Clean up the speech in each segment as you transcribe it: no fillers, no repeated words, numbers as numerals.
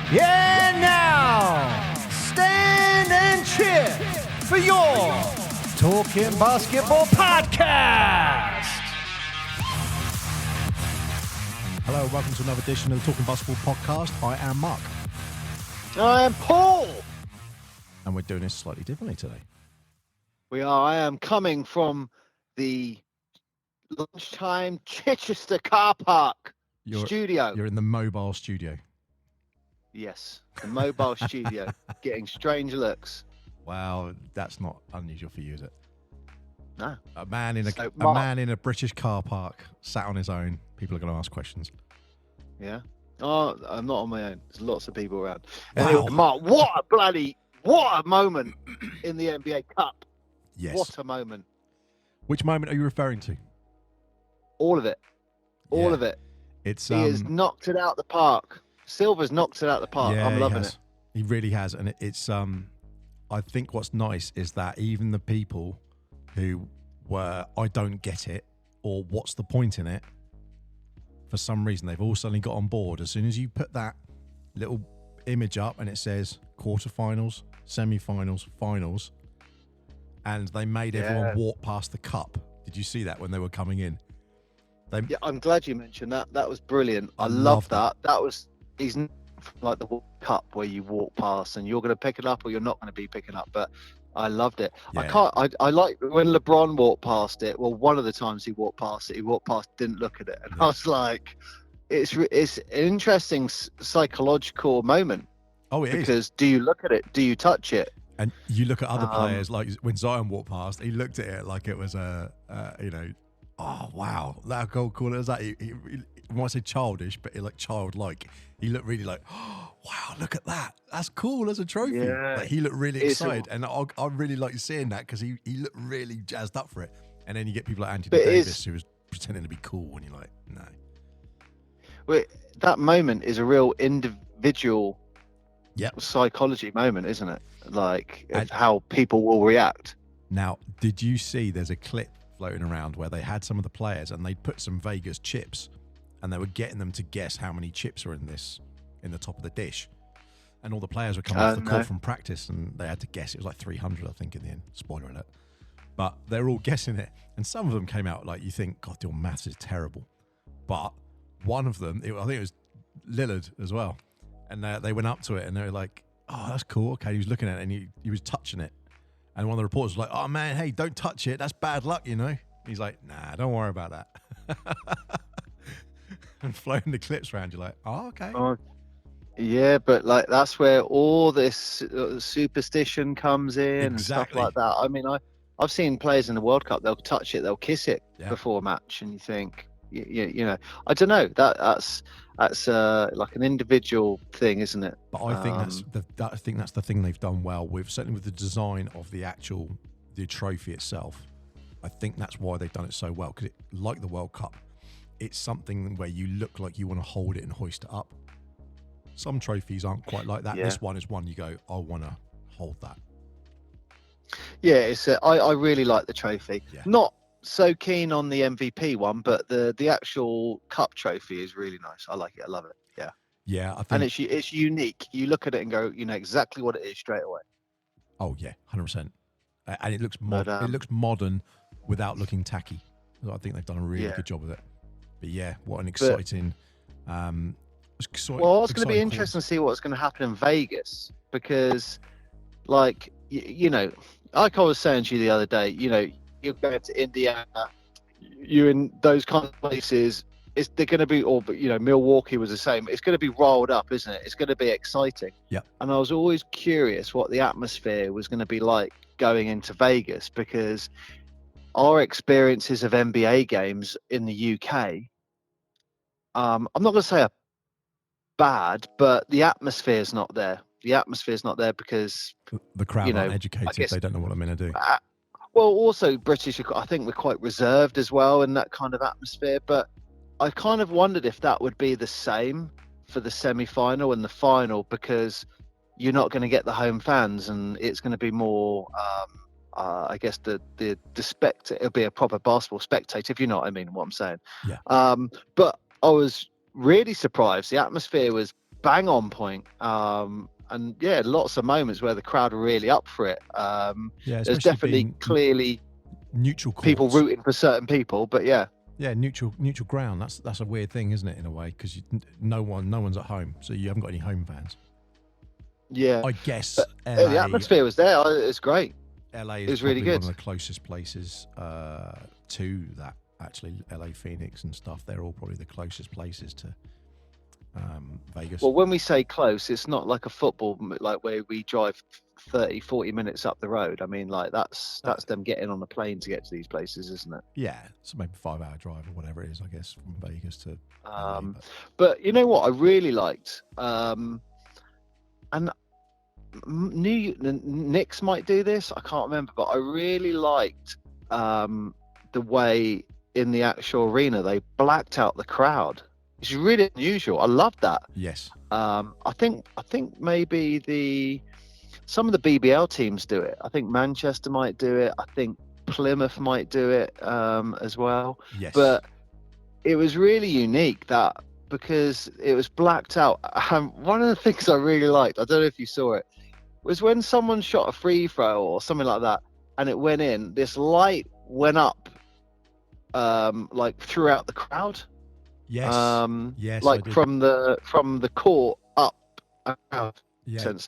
Yeah, now, stand and cheer for your Talking Basketball Podcast. Hello, and welcome to another edition of the Talking Basketball Podcast. I am Mark. I am Paul. And we're doing this slightly differently today. We are. I am coming from the lunchtime Chichester car park studio. You're in the mobile studio. Yes, the mobile studio, getting strange looks. Wow, that's not unusual for you, is it? No. A man in a British car park, sat on his own. People are going to ask questions. Yeah. Oh, I'm not on my own. There's lots of people around. Wow. Anyway, Mark, what a moment in the NBA Cup. Yes. What a moment. Which moment are you referring to? All of it. All of it. It's He has knocked it out the park. Silver's knocked it out the park. Yeah, I'm loving it. He really has, and it's I think what's nice is that even the people who were I don't get it or what's the point in it, for some reason they've all suddenly got on board. As soon as you put that little image up and it says quarterfinals, semi-finals, finals, and they made everyone walk past the cup. Did you see that when they were coming in? Yeah, I'm glad you mentioned that. That was brilliant. I love that. He's like the World Cup where you walk past and you're going to pick it up or you're not going to be picking up. But I loved it. Yeah. I like when LeBron walked past it. Well, one of the times he walked past, didn't look at it, and I was like, it's an interesting psychological moment. Oh, it is. Because do you look at it? Do you touch it? And you look at other players, like when Zion walked past, he looked at it like it was oh wow, how cool is that? He might say childish, but like childlike. He looked really like, oh, wow, look at that. That's cool as a trophy. Yeah. Like, he looked really excited, and I really like seeing that because he looked really jazzed up for it. And then you get people like Anthony Davis who was pretending to be cool, and you're like, no. Well, that moment is a real individual psychology moment, isn't it? Like how people will react. Now, did you see there's a clip floating around where they had some of the players and they put some Vegas chips and they were getting them to guess how many chips are in the top of the dish, and all the players were coming off the court from practice and they had to guess. It was like 300, I think, in the end. Spoiler alert. But they're all guessing it, and some of them came out like you think, God, your maths is terrible. But one of them, I think it was Lillard as well, and they went up to it and they were like, oh, that's cool. Okay, he was looking at it and he was touching it, and one of the reporters was like, oh man, hey, don't touch it. That's bad luck, you know. He's like, nah, don't worry about that. And floating the clips around, you're like, oh, okay. Yeah, but like that's where all this superstition comes in and stuff like that. I mean, I've seen players in the World Cup, they'll touch it, they'll kiss it before a match, and you think, you know, I don't know, that's like an individual thing, isn't it? But I think that's the thing they've done well with, certainly with the design of the trophy itself. I think that's why they've done it so well, because like the World Cup, it's something where you look like you want to hold it and hoist it up. Some trophies aren't quite like that. This one is one you go, I want to hold that. Yeah, I really like the trophy. Yeah. Not so keen on the MVP one, but the actual cup trophy is really nice. I like it. I love it. Yeah. Yeah, I think, and it's unique. You look at it and go, you know exactly what it is straight away. Oh yeah, 100%. And it looks modern. It looks modern without looking tacky. I think they've done a really good job with it. But yeah, what an exciting. Well, it's going to be interesting to see what's going to happen in Vegas, because, like, you know, like I was saying to you the other day, you know, you're going to Indiana, you're in those kind of places. They're going to be, you know, Milwaukee was the same. It's going to be rolled up, isn't it? It's going to be exciting. Yeah. And I was always curious what the atmosphere was going to be like going into Vegas, because our experiences of NBA games in the UK, I'm not going to say are bad, but the atmosphere is not there. The atmosphere is not there because the crowd aren't educated. They don't know what I'm going to do. Well, also British, I think we're quite reserved as well in that kind of atmosphere. But I kind of wondered if that would be the same for the semi-final and the final, because you're not going to get the home fans, and it's going to be more. I guess the it'll be a proper basketball spectator, if you know what I mean. What I'm saying. Yeah. But I was really surprised. The atmosphere was bang on point. And yeah, lots of moments where the crowd are really up for it. There's definitely clearly neutral courts. People rooting for certain people, but yeah. Yeah, neutral ground. That's a weird thing, isn't it, in a way? Because no one's at home, so you haven't got any home fans. Yeah, I guess but, LA, the atmosphere was there. It's great. LA is it was really good. One of the closest places to that. Actually, LA, Phoenix, and stuff. They're all probably the closest places to Vegas. Well, when we say close, it's not like a football, like where we drive 30, 40 minutes up the road. I mean, like that's them getting on a plane to get to these places, isn't it? Yeah, so maybe 5-hour drive or whatever it is, I guess, from Vegas to LA, but you know what I really liked, and Knicks might do this, I can't remember, but I really liked the way in the actual arena they blacked out the crowd. It's really unusual. I love that. Yes. I think maybe some of the BBL teams do it. I think Manchester might do it. I think Plymouth might do it as well. Yes. But it was really unique because it was blacked out. One of the things I really liked, I don't know if you saw it, was when someone shot a free throw or something like that, and it went in. This light went up, like throughout the crowd. Yes. Yes. Like from the court up out. Yeah. Sense.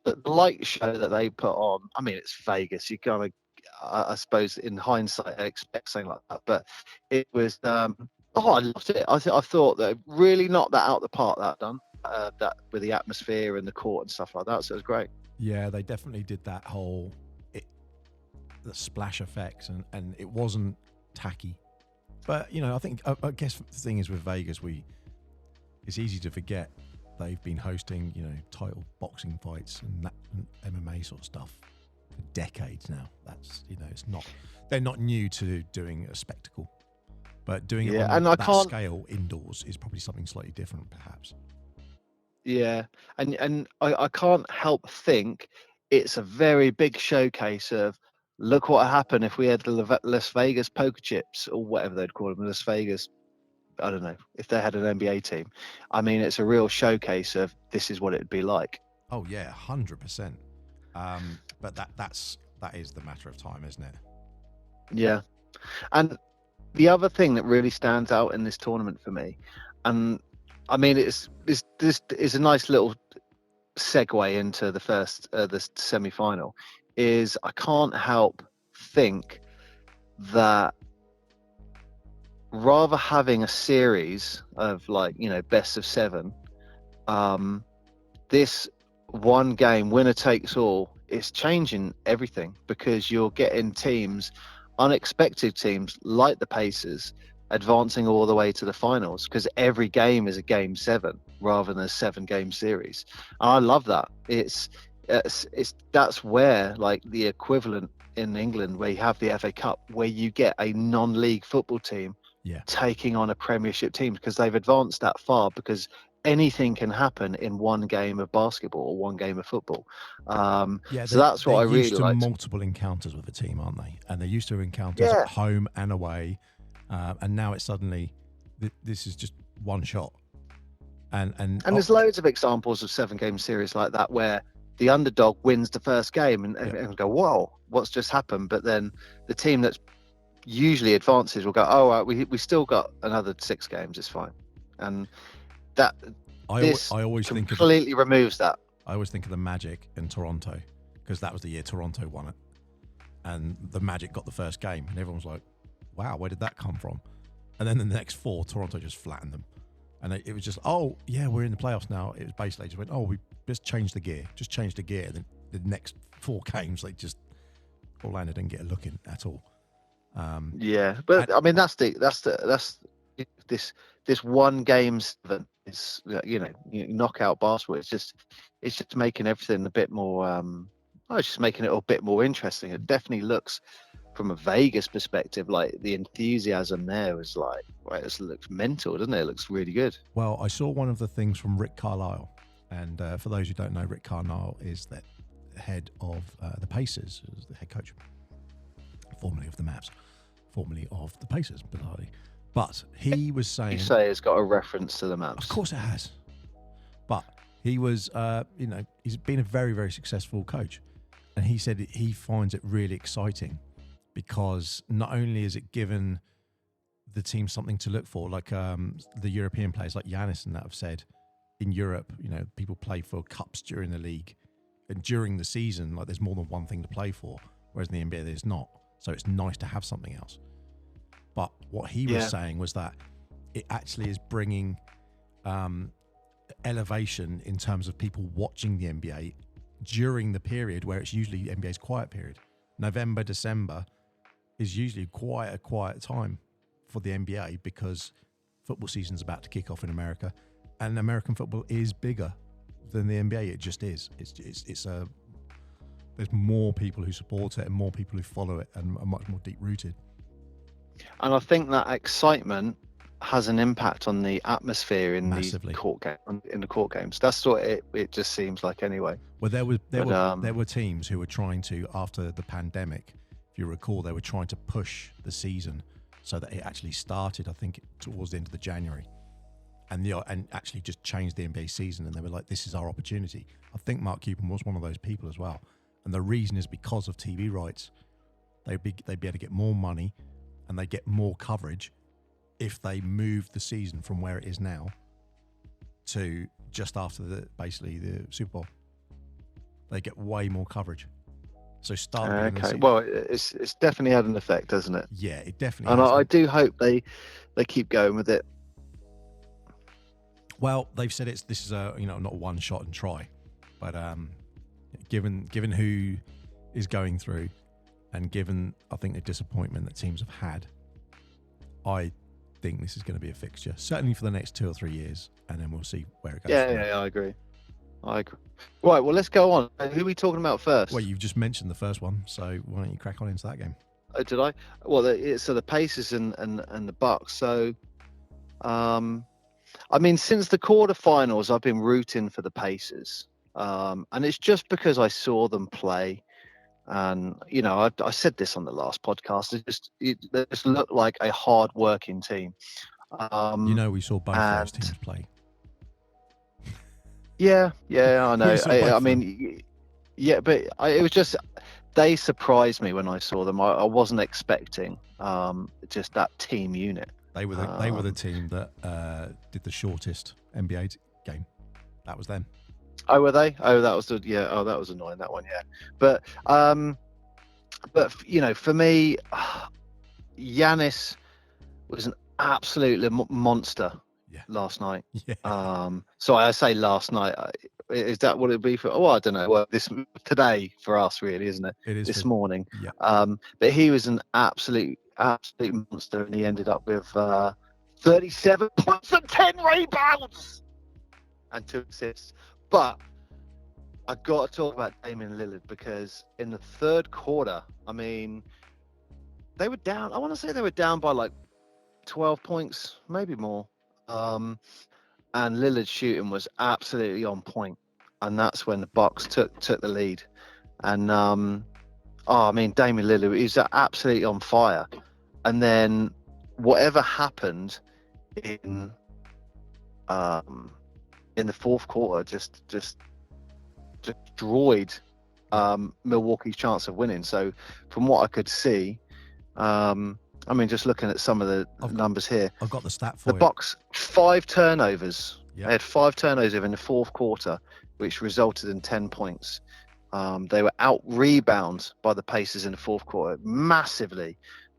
The light show that they put on. I mean, it's Vegas. You kind of, I suppose, in hindsight, I expect something like that. But it was. I loved it. I thought that really knocked that out of the park. That done. That with the atmosphere and the court and stuff like that. So it was great. Yeah, they definitely did that whole the splash effects, and it wasn't tacky. But, you know, I guess the thing is with Vegas, it's easy to forget they've been hosting, you know, title boxing fights and MMA sort of stuff for decades now. That's, you know, they're not new to doing a spectacle, but doing it on that scale indoors is probably something slightly different, perhaps. Yeah, and I can't help think it's a very big showcase of, look what happened if we had the Las Vegas poker chips, or whatever they'd call them, Las Vegas, I don't know, if they had an NBA team. I mean, it's a real showcase of this is what it'd be like. Oh, yeah, 100%. But that is the matter of time, isn't it? Yeah. And the other thing that really stands out in this tournament for me, and I mean, this is a nice little segue into the semi-final, is I can't help think that rather having a series of, like, you know, best of 7, this one game winner takes all is changing everything, because you're getting unexpected teams like the Pacers advancing all the way to the finals, because every game is a game 7 rather than a 7-game series. And I love that. It's that's where, like, the equivalent in England, where you have the FA Cup, where you get a non-league football team taking on a Premiership team, because they've advanced that far, because anything can happen in one game of basketball or one game of football. So that's what I really like. Multiple encounters with a team, aren't they? And they're used to encounters at home and away. And now it's suddenly, this is just one shot. And there's loads of examples of 7-game series like that, where the underdog wins the first game and go, whoa, what's just happened? But then the team that's usually advances will go, oh, right, we still got another 6 games, it's fine. And that I always completely removes that. I always think of the Magic in Toronto, because that was the year Toronto won it. And the Magic got the first game, and everyone was like, wow, where did that come from? And then the next 4, Toronto just flattened them. And it was just, oh, yeah, we're in the playoffs now. It was basically just went, oh, we just changed the gear. And then the next 4 games, Orlando didn't get a look in at all. But I mean, that's this one game 7 is, you know, knockout basketball. It's just making everything a bit more. It's just making it a bit more interesting. It definitely looks, from a Vegas perspective, like the enthusiasm there is like, right, this looks mental, doesn't it? It looks really good. Well, I saw one of the things from Rick Carlisle, and for those who don't know, Rick Carlisle is the head of the Pacers, the head coach, formerly of the Mavs, formerly of the Pacers, bizarrely. But he was saying, you say it's got a reference to the Mavs. Of course it has. But he was, he's been a very, very successful coach. And he said he finds it really exciting because not only is it given the team something to look for, like the European players like Giannis and that have said, in Europe, people play for cups during the league. And during the season, like there's more than one thing to play for, whereas in the NBA there's not. So it's nice to have something else. But what he was saying was that it actually is bringing elevation in terms of people watching the NBA during the period where it's usually the NBA's quiet period. November, December is usually quite a quiet time for the NBA because football season's about to kick off in America, and American football is bigger than the NBA. It just is. There's more people who support it and more people who follow it and are much more deep rooted. And I think that excitement has an impact on the atmosphere in massively. In the court games. That's what it just seems like anyway. Well, there were teams who were trying to, after the pandemic, if you recall, they were trying to push the season so that it actually started, I think, towards the end of the January, and actually just changed the NBA season. And they were like, "This is our opportunity." I think Mark Cuban was one of those people as well. And the reason is because of TV rights. They'd be able to get more money and they get more coverage if they move the season from where it is now to just after the Super Bowl. They get way more coverage. So okay. Well, it's definitely had an effect, hasn't it? Yeah, it definitely. And I do hope they keep going with it. Well, they've said this is a not one shot and try, but given who is going through, and given I think the disappointment that teams have had, I think this is going to be a fixture certainly for the next 2 or 3 years, and then we'll see where it goes. Yeah, I agree. Right, well, let's go on. Who are we talking about first? Well, you've just mentioned the first one, so why don't you crack on into that game? Did I? Well, so the Pacers and the Bucks. So, since the quarterfinals, I've been rooting for the Pacers, and it's just because I saw them play, and I said this on the last podcast. They just looked like a hard-working team. We saw both those teams play. Yeah, I know. But it was just they surprised me when I saw them. I wasn't expecting just that team unit. They were the team that did the shortest NBA game. That was them. Oh, were they? Oh, that was that was annoying, that one. Yeah, but for me, Giannis was an absolute monster. Yeah. Last night. Yeah. So I say last night. Is that what it'd be for? Oh, I don't know. Well, today for us, really, isn't it? It is this morning. Yeah. But he was an absolute monster, and he ended up with 37 points and 10 rebounds and 2 assists. But I've got to talk about Damian Lillard because in the third quarter, they were down. I want to say they were down by like 12 points, maybe more. And Lillard's shooting was absolutely on point, and that's when the Bucks took the lead. And Damian Lillard, he's absolutely on fire. And then whatever happened in the fourth quarter just destroyed Milwaukee's chance of winning. So from what I could see, just looking at some of the numbers here. I've got the stat for the Bucks, 5 turnovers. Yep. They had 5 turnovers in the fourth quarter, which resulted in 10 points. They were out rebounded by the Pacers in the fourth quarter massively.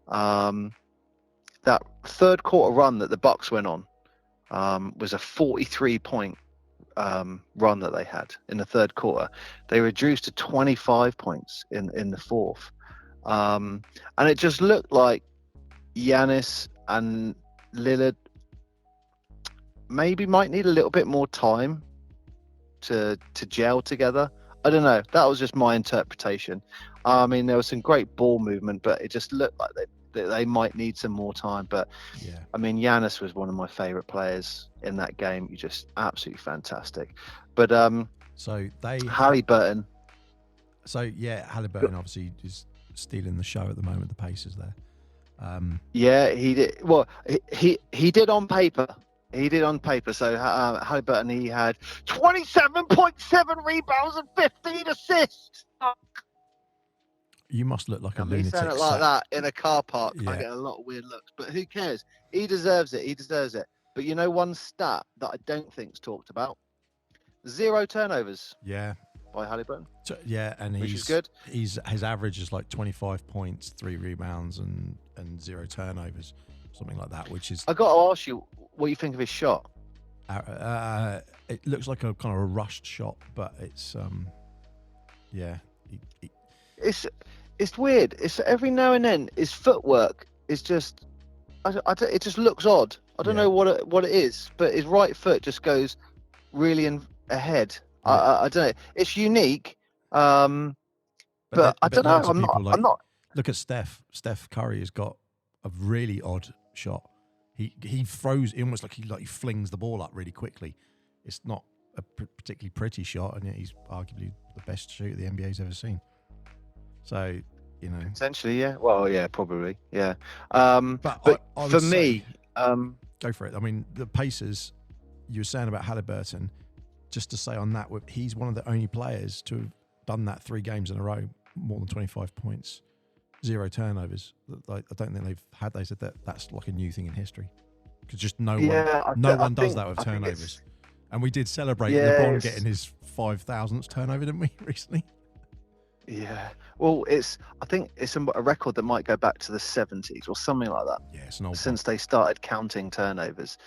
That third quarter run that the Bucks went on was a 43-point run that they had in the third quarter. They reduced to 25 points in the fourth. And it just looked like Giannis and Lillard maybe might need a little bit more time to gel together. I don't know. That was just my interpretation. There was some great ball movement, but it just looked like they might need some more time. But yeah, Giannis was one of my favorite players in that game. He's just absolutely fantastic. But Halliburton. Halliburton obviously is stealing the show at the moment. The Pacers there. He did. Well, he did on paper. He did on paper. So Halliburton, he had 27.7 rebounds and 15 assists. You must look like a Me saying lunatic. it like that in a car park, I Yeah. get a lot of weird looks. But who cares? He deserves it. He deserves it. But you know one stat that I don't think's talked about? 0 turnovers Yeah. by Halliburton. So, yeah, and Which is good. His average is like 25 points, 3 rebounds, and 0 turnovers, something like that. Which is I got to ask you what you think of his shot. It looks like a kind of a rushed shot, but it's yeah. It's weird. It's every now and then his footwork is just, it just looks odd. I don't know what it is, but his right foot just goes really ahead. Yeah. I don't know. It's unique, but I don't know. I'm not. Look at Steph. Steph Curry has got a really odd shot. He throws almost like he flings the ball up really quickly. It's not a particularly pretty shot, and yet he's arguably the best shooter the NBA's ever seen. So, you know, Essentially, yeah. Well, yeah, probably, yeah. But I would for say, me, go for it. I mean, the Pacers. You were saying about Halliburton. Just to say on that, he's one of the only players to have done that 3 games in a row, more than 25 points, 0 turnovers. I don't think they've had. They said that's like a new thing in history, because just no one does that with turnovers. And we did celebrate LeBron getting his 5,000th turnover, didn't we, recently? Yeah. Well, I think it's a record that might go back to the 70s or something like that. Yeah, it's an old since they started counting turnovers.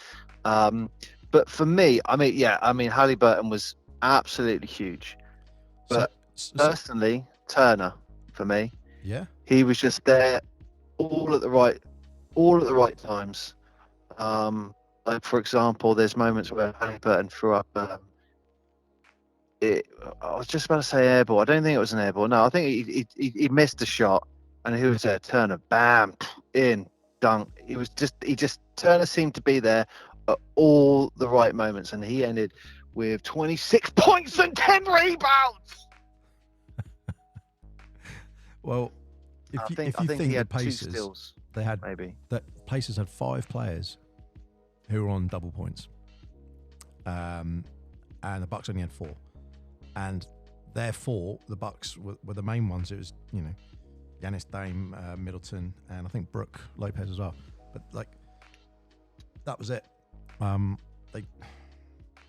But for me, I mean, Halliburton was absolutely huge. But personally, Turner, for me, yeah, he was just there all at the right times. Like, for example, there's moments where Halliburton threw up. I was just about to say air ball. I don't think it was an air ball. No, I think he missed a shot, and he was there. Turner, bam, in, dunk. Turner seemed to be there at all the right moments, and he ended with 26 points and 10 rebounds. Well, if you think the Pacers, they had maybe that Pacers had 5 players who were on double points, and the Bucks only had 4. And therefore, the Bucks were the main ones. It was, you know, Giannis, Dame, Middleton, and I think Brooke Lopez as well. But like, that was it.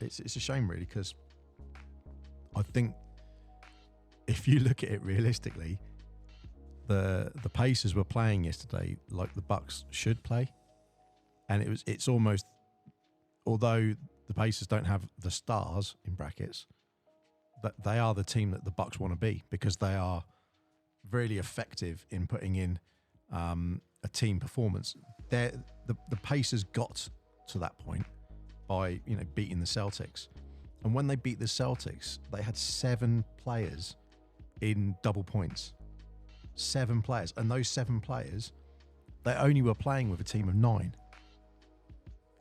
It's a shame really, because I think if you look at it realistically, the Pacers were playing yesterday like the Bucks should play, and it's almost, although the Pacers don't have the stars in brackets, that they are the team that the Bucks want to be, because they are really effective in putting in a team performance. The Pacers got to that point by, you know, beating the Celtics, and when they beat the Celtics, they had 7 players in double points. 7 players, and those 7 players, they only were playing with a team of 9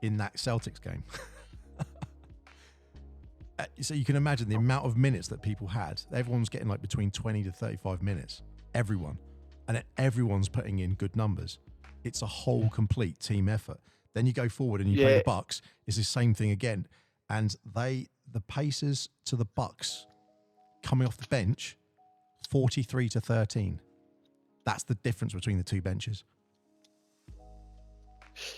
in that Celtics game. So you can imagine the amount of minutes that people had. Everyone's getting like between 20 to 35 minutes. Everyone. And everyone's putting in good numbers. It's a whole complete team effort. Then you go forward and you play the Bucks. It's the same thing again. And the Pacers to the Bucks coming off the bench, 43 to 13. That's the difference between the 2 benches.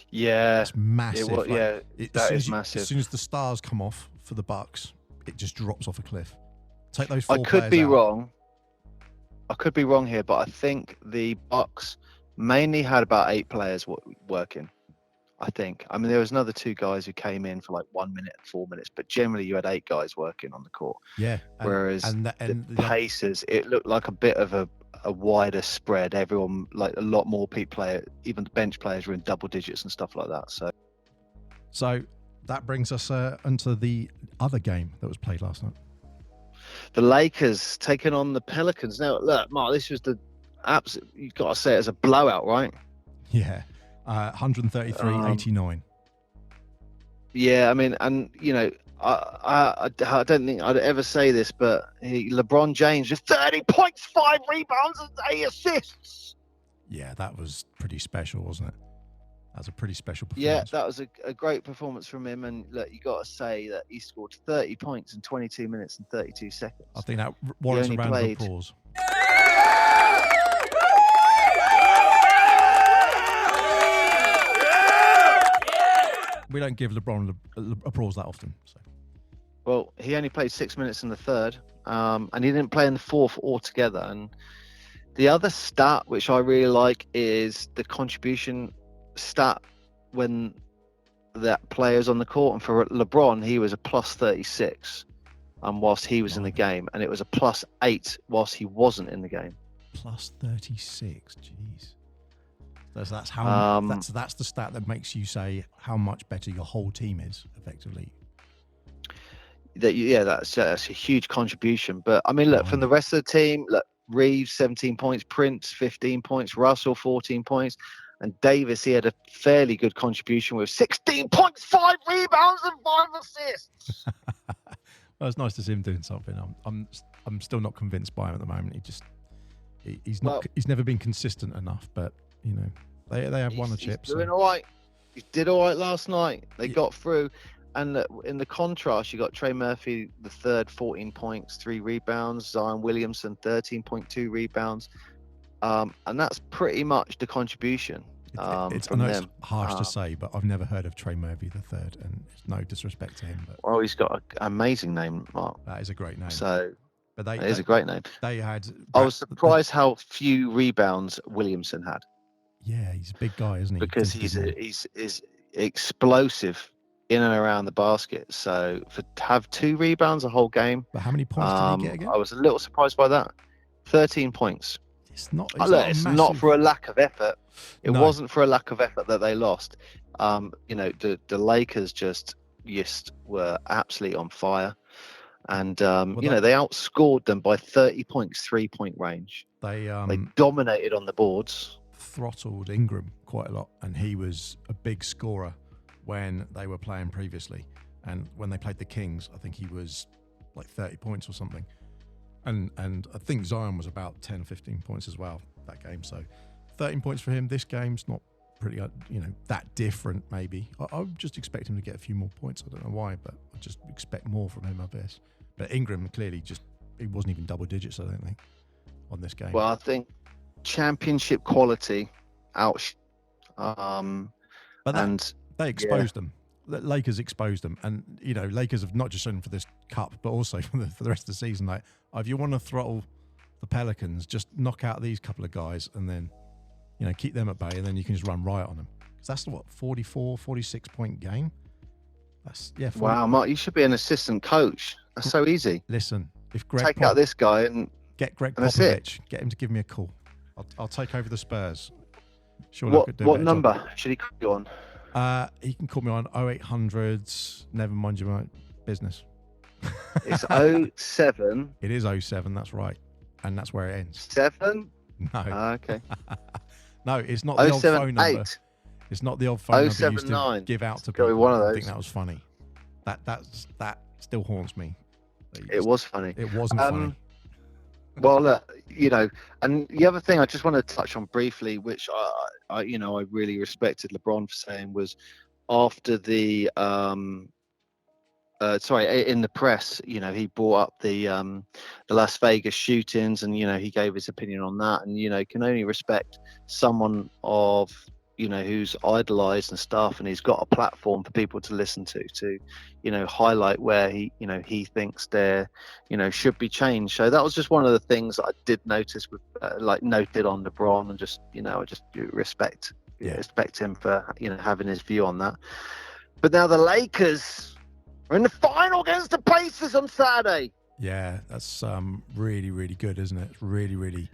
Yeah, it's massive. That is massive. As soon as the stars come off for the Bucks, it just drops off a cliff. Take those 4 I could be out. wrong. I could be wrong here, but I think the Bucks mainly had about 8 players working. I think. I mean, there was another 2 guys who came in for like 1 minute and 4 minutes, but generally you had 8 guys working on the court. Yeah. Whereas the Pacers, it looked like a bit of a wider spread. Everyone, like a lot more even the bench players were in double digits and stuff like that. So that brings us onto the other game that was played last night. The Lakers taking on the Pelicans. Now, look, Mark, this was the absolute, you've got to say it as a blowout, right? Yeah. 133-89. Yeah, I mean, and, you know, I don't think I'd ever say this, but LeBron James just 30 points, 5 rebounds, and 8 assists. Yeah, that was pretty special, wasn't it? That's a pretty special Yeah, performance. that was a great performance from him. And look, you got to say that he scored 30 points in 22 minutes and 32 seconds. I think that warrants a only round of played- applause. We don't give LeBron applause that often. So. Well, he only played 6 minutes in the third, and he didn't play in the fourth altogether. And the other stat, which I really like, is the contribution stat when that player's on the court. And for LeBron, he was a plus 36 whilst he was in the game, and it was a plus 8 whilst he wasn't in the game. Plus 36, jeez. That's how. That's the stat that makes you say how much better your whole team is, effectively. That's a huge contribution. But I mean, look, from the rest of the team, look, Reeves 17 points, Prince 15 points, Russell 14 points, and Davis, he had a fairly good contribution with 16 points, 5 rebounds, and 5 assists. Well, it's nice to see him doing something. I'm still not convinced by him at the moment. He's never been consistent enough. But you know, they have won a chip. He's doing all right. He did all right last night. They got through. And in the contrast, you got Trey Murphy, the third, 14 points, 3 rebounds. Zion Williamson, 13.2 rebounds. And that's pretty much the contribution. It's them. Harsh to say, but I've never heard of Trey Murphy the third, and it's no disrespect to him. But well, he's got an amazing name, Mark. that is a great name. So but it is a great name. They had. I was surprised how few rebounds Williamson had. Yeah, he's a big guy, isn't he? Because he's explosive in and around the basket. So to have 2 rebounds a whole game. But how many points did he get again? I was a little surprised by that. 13 points. It's not. It's not for a lack of effort. It wasn't for a lack of effort that they lost. You know, the Lakers just were absolutely on fire, and they outscored them by 30 points, 3-point range. They dominated on the boards. Throttled Ingram quite a lot, and he was a big scorer when they were playing previously. And when they played the Kings, I think he was like 30 points or something. And I think Zion was about 10, 15 points as well that game. So 13 points for him. This game's not pretty, that different maybe. I would just expect him to get a few more points. I don't know why, but I just expect more from him, I guess. But Ingram clearly he wasn't even double digits, I don't think, on this game. Well, I think championship quality ouch. They exposed them. The Lakers exposed them, and Lakers have not just shown for this cup, but also for the rest of the season. Like, if you want to throttle the Pelicans, just knock out these couple of guys, and then keep them at bay, and then you can just run riot on them. Because that's 44, 46 point game. That's 40. Wow, Mark, you should be an assistant coach. That's so easy. Listen, if Greg take out this guy and get Greg Popovich, get him to give me a call. I'll take over the Spurs. Sure. What number should he call you on? He can call me on 0800. Never mind your business. It's 07. It is 07. That's right, and that's where it ends. 7. No. Okay. No, it's not the old phone number. It's not the old phone number you used to give out to people. One of those. I think that was funny. That still haunts me. It was funny. It wasn't funny. Well, and the other thing I just want to touch on briefly, which I really respected LeBron for saying, was after the in the press, he brought up the Las Vegas shootings, and he gave his opinion on that, and can only respect someone of who's idolized and stuff, and he's got a platform for people to listen to highlight where he thinks there should be change. So that was just one of the things that I did notice with noted on LeBron, and just I just respect him for having his view on that. But now the Lakers are in the final against the Pacers on Saturday. Yeah, that's really, really good, isn't it? It's really, really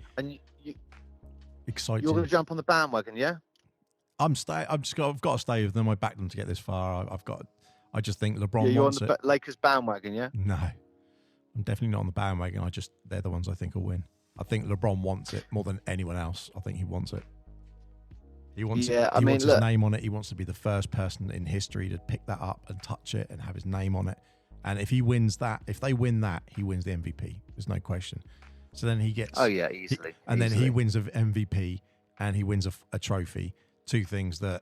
exciting. You're going to jump on the bandwagon, yeah? I've got to stay with them. I backed them to get this far. I just think LeBron you're wants on the Lakers bandwagon, yeah? No, I'm definitely not on the bandwagon. They're the ones I think will win. I think LeBron wants it more than anyone else. I think he wants it. He wants his name on it. He wants to be the first person in history to pick that up and touch it and have his name on it. And if he wins that, if they win that, he wins the MVP. There's no question. So then he gets... Oh, yeah, easily. Then he wins an MVP and he wins a trophy. Two things that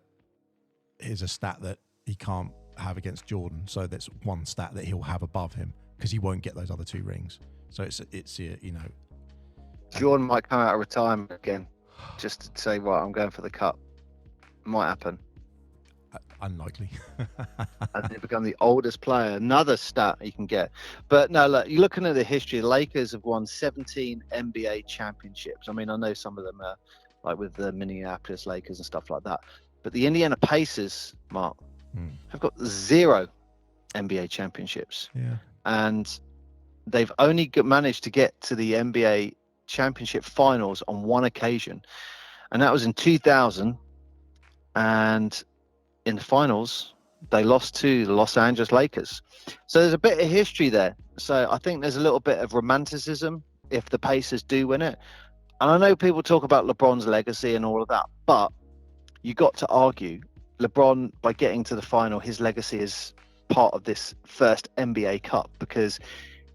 here's a stat that he can't have against Jordan. So that's one stat that he'll have above him because he won't get those other 2 rings. So it's you know. Jordan might come out of retirement again just to say, right, I'm going for the cup. Might happen. Unlikely. And they become the oldest player. Another stat you can get. But no, look, you're looking at the history. The Lakers have won 17 NBA championships. I mean, I know some of them are like with the Minneapolis Lakers and stuff like that. But the Indiana Pacers, Mark, have got 0 NBA championships. Yeah. And they've only managed to get to the NBA championship finals on one occasion. And that was in 2000. And in the finals, they lost to the Los Angeles Lakers. So there's a bit of history there. So I think there's a little bit of romanticism if the Pacers do win it. And I know people talk about LeBron's legacy and all of that, but you got to argue LeBron, by getting to the final, his legacy is part of this first NBA Cup, because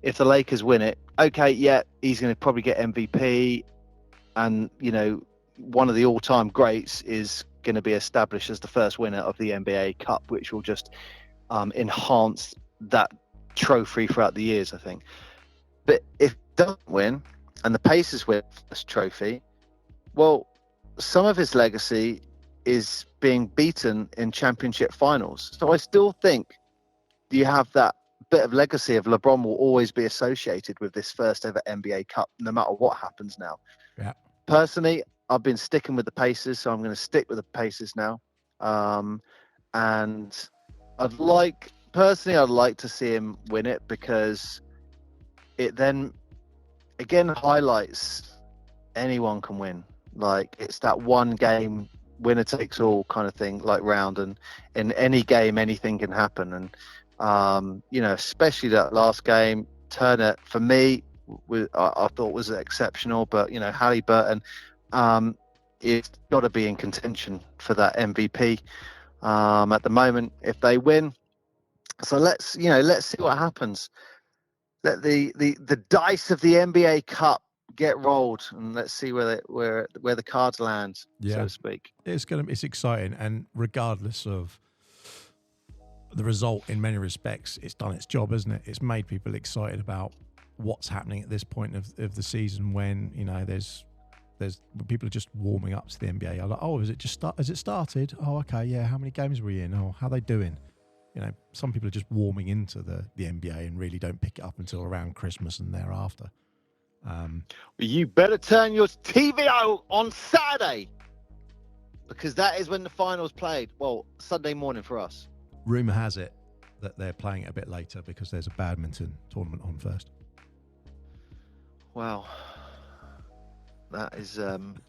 if the Lakers win it, okay, yeah, he's going to probably get MVP, and, you know, one of the all-time greats is going to be established as the first winner of the NBA Cup, which will just enhance that trophy throughout the years, I think. But if it doesn't win and the Pacers win this trophy, well, some of his legacy is being beaten in championship finals. So I still think you have that bit of legacy of LeBron will always be associated with this first ever NBA Cup, no matter what happens now. Yeah. Personally, I've been sticking with the Pacers, so I'm going to stick with the Pacers now. And I'd like to see him win it, because it then again highlights anyone can win. Like, it's that one game, winner takes all kind of thing, like round, and in any game anything can happen. And you know, especially that last game, Turner, for me, I thought was exceptional. But you know, Halliburton, it's got to be in contention for that MVP at the moment if they win. So let's see what happens. Let the dice of the NBA Cup get rolled, and let's see where the cards land, so to speak. It's exciting, and regardless of the result, in many respects, it's done its job, isn't it? It's made people excited about what's happening at this point of the season, when, you know, there's people are just warming up to the NBA. I'm like, oh, has it started? Oh, okay, yeah. How many games were we in? Oh, how are they doing? You know, some people are just warming into the NBA and really don't pick it up until around Christmas and thereafter. You better turn your TV on Saturday, because that is when the finals played. Well, Sunday morning for us. Rumour has it that they're playing it a bit later because there's a badminton tournament on first. Wow. That is a Can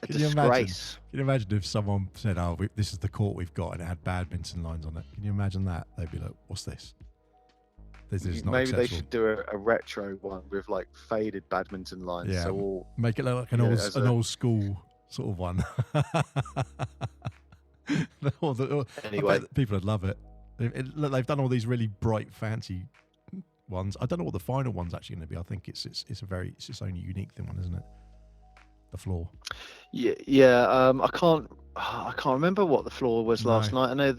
disgrace. Can you imagine if someone said, oh, this is the court we've got, and it had badminton lines on it? Can you imagine that? They'd be like, what's this? This is not Maybe acceptable. they should do a retro one with like faded badminton lines. Yeah, so make it look like an old school sort of one. Anyway, people would love it. They've done all these really bright, fancy ones. I don't know what the final one's actually going to be. I think it's its own unique thing, isn't it? The floor. Yeah. I can't remember what the floor was last night. I know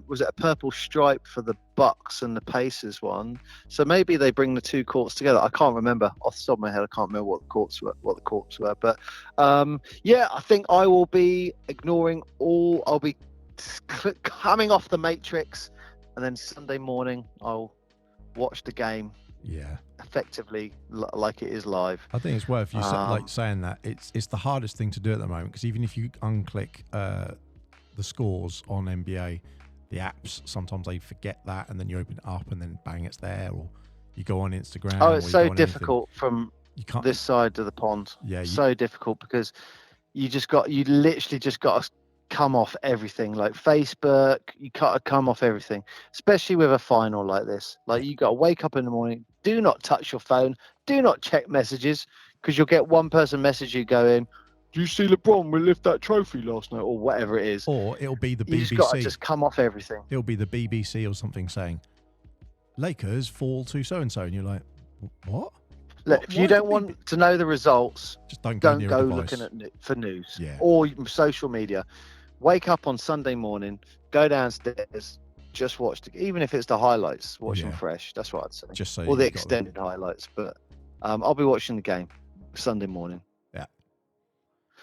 was it a purple stripe for the Bucks and the Pacers one? So maybe they bring the two courts together. I can't remember off the top of my head. I can't remember what the courts were. But I think I will be ignoring all. I'll be coming off the Matrix, and then Sunday morning I'll watch the game. Yeah. Effectively, like it is live. I think it's worth you saying that. It's the hardest thing to do at the moment, because even if you unclick the scores on NBA, the apps, sometimes they forget that, and then you open it up and then bang, it's there. Or you go on Instagram. Oh, it's so difficult from this side of the pond. Yeah, so difficult, because you literally just got to come off everything, like Facebook. You got to come off everything, especially with a final like this. Like, you got to wake up in the morning, do not touch your phone, do not check messages, because you'll get one person message you going, "Do you see LeBron? We lift that trophy last night," or whatever it is. Or it'll be the BBC. You just got to just come off everything. It'll be the BBC or something saying, "Lakers fall to so and so," and you're like, "What?" Look, if you don't want to know the results, just don't go looking for news or social media. wake up on Sunday morning, go downstairs, just watch even if it's the highlights, watch them fresh. That's what I'd say. Just so or the extended highlights, but I'll be watching the game Sunday morning. Yeah.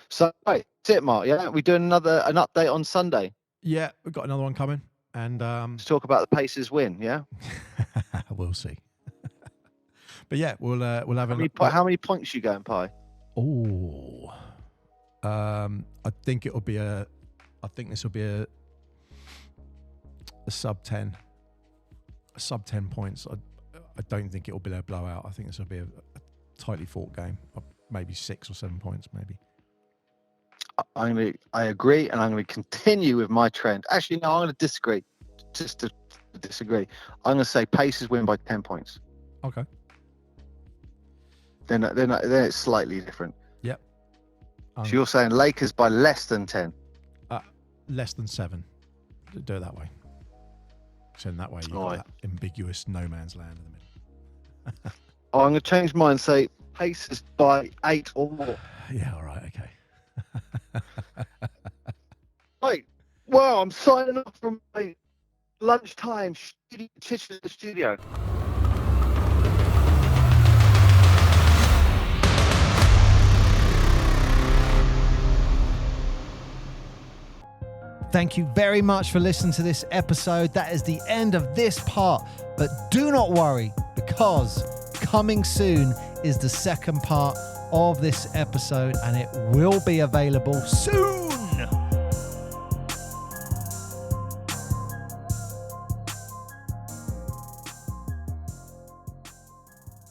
So right, that's it, Mark. Yeah, we doing an update on Sunday. Yeah, we've got another one coming, and let's talk about the Pacers win. Yeah, we'll see. But yeah, we'll have how many points you going, Pi? Oh, I think this will be a sub 10 points. I don't think it will be a blowout. I think this will be a tightly fought game, maybe 6 or 7 points, maybe. I agree, and I'm going to continue with my trend. Actually, no, I'm going to disagree. Just to disagree, I'm going to say Pacers win by 10 points. Okay. Then it's slightly different. Yep. So you're saying Lakers by less than 10? Less than 7. Do it that way. So in that way, you've got that ambiguous no man's land in the middle. I'm going to change mine and say Pacers by 8 or more. Yeah, all right, okay. Right. Well, I'm signing off from my lunchtime studio. Thank you very much for listening to this episode. That is the end of this part. But do not worry, because coming soon is the second part of this episode, and it will be available soon.